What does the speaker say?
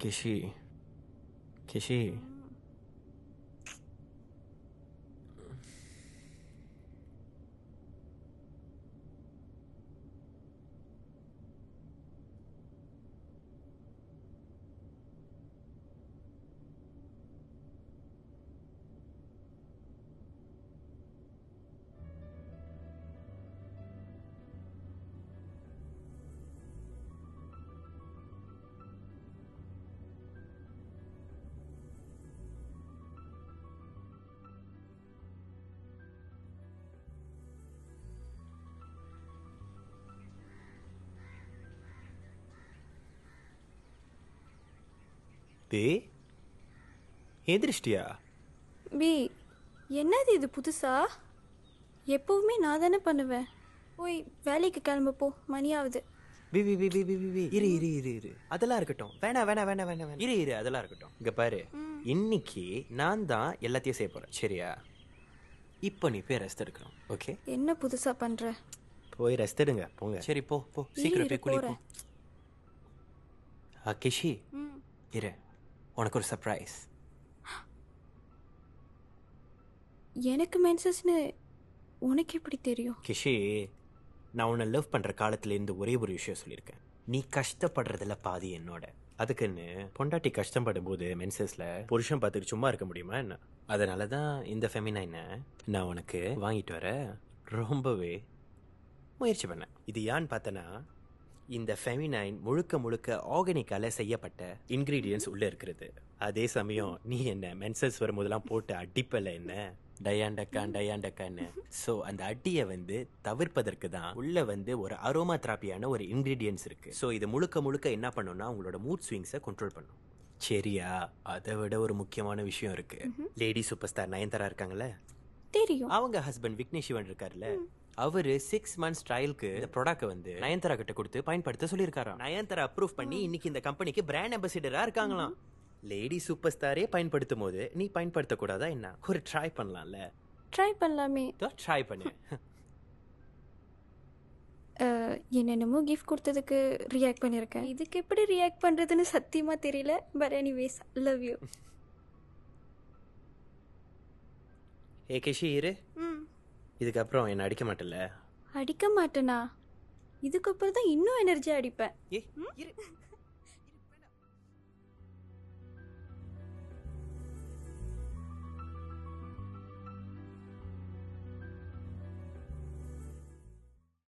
கிஷி கிஷி பே எதிரிஷ்டியா B என்னது இது புதுசா? எப்பவுமே நான் தானே பண்ணுவேன். போய் வேலைக்கு கிளம்ப போ, மணி ஆகுது. வி வி வி வி வி வி வி இரு இரு இரு இரு அதெல்லாம் இருக்கட்டும். வேணா வேணா வேணா வேணா வேணா இரு இரு அதெல்லாம் இருக்கட்டும். இங்க பாரு, இன்னைக்கு நான் தான் எல்லாத்தையும் செய்ய போறேன், சரியா? இப்போ நீ போய் ரெஸ்ட் எடுக்கணும், ஓகே? என்ன புதுசா பண்ற? போய் ரெஸ்ட் எடுங்க, போங்க. சரி போ போ, சீக்கிரம் போய் குளி போ. கிஷி இரு, உனக்கு ஒரு சர்ப்ரைஸ். எனக்கு மென்சஸ்னு உனக்கு எப்படி தெரியும்? கிஷி, நான் உன்னை லவ் பண்ற காலத்துல இருந்து ஒரே ஒரு விஷயம் சொல்லியிருக்கேன். நீ கஷ்டப்படுறதுல பாதி என்னோட. அதுக்குன்னு பொண்டாட்டி கஷ்டப்படும் போது மென்சஸ்ல புருஷன் பார்த்துட்டு சும்மா இருக்க முடியுமா என்ன? அதனாலதான் இந்த ஃபெமினைனை நான் உனக்கு வாங்கிட்டு வர ரொம்பவே முயற்சி பண்ணேன். இது யான்னு பார்த்தனா, இந்த ஃபெமினைன் முழுக்க முழுக்க ஆர்கானிக்கால செய்யப்பட்ட இன்கிரீடியன்ஸ் உள்ள இருக்கிறது. அதே சமயம் நீ என்ன மென்சஸ் வரும்போதெல்லாம் போட்டு அடிப்பல என்ன டயாண்டக்கான்னு. ஸோ அந்த அடியை வந்து தவிர்ப்பதற்கு தான் உள்ள வந்து ஒரு அரோமா தெராப்பியான ஒரு இன்கிரீடியன்ஸ் இருக்கு. ஸோ இது முழுக்க முழுக்க என்ன பண்ணும்னா உங்களோட மூட் ஸ்விங்ஸை கண்ட்ரோல் பண்ணும், சரியா? அதை விட ஒரு முக்கியமான விஷயம் இருக்கு. லேடி சூப்பர் ஸ்டார் நயன்தாரா இருக்காங்கல்ல, தெரியும். அவங்க ஹஸ்பண்ட் விக்னேஷ் சிவன் இருக்காருல்ல, அவரு 6 months ட்ரையலுக்கு இந்த ப்ராடக்ட் வந்து நயன்தாரா கிட்ட கொடுத்து பயன்படுத்த சொல்லியிருக்காராம். நயன்தாரா அப்ரூவ் பண்ணி இன்னைக்கு இந்த கம்பெனிக்கு பிராண்ட் அம்பாசிடரா இருக்காங்களாம். லேடி சூப்பர் ஸ்டாரே பயன்படுத்தும் போது நீ பயன்படுத்த கூடாதா என்ன? ஒரு ட்ரை பண்ணலாம்ல? ட்ரை பண்ணலாமே. ட்ரை பண்ணு. என்னென்னமோ கிஃப்ட் கொடுத்ததுக்கு ரியாக்ட் பண்ணியிருக்கேன். இதுக்கு எப்படி ரியாக்ட் பண்றதுன்னு சத்தியமா தெரியல. But anyways, love you. ஏ கிஷி இரு, இதுக்கப்புறம் என்ன அடிக்க மாட்டல? அடிக்க மாட்டேனா? இதுக்கப்புறம் தான் இன்னும் எனர்ஜியா அடிப்பேன். ஏ இரு.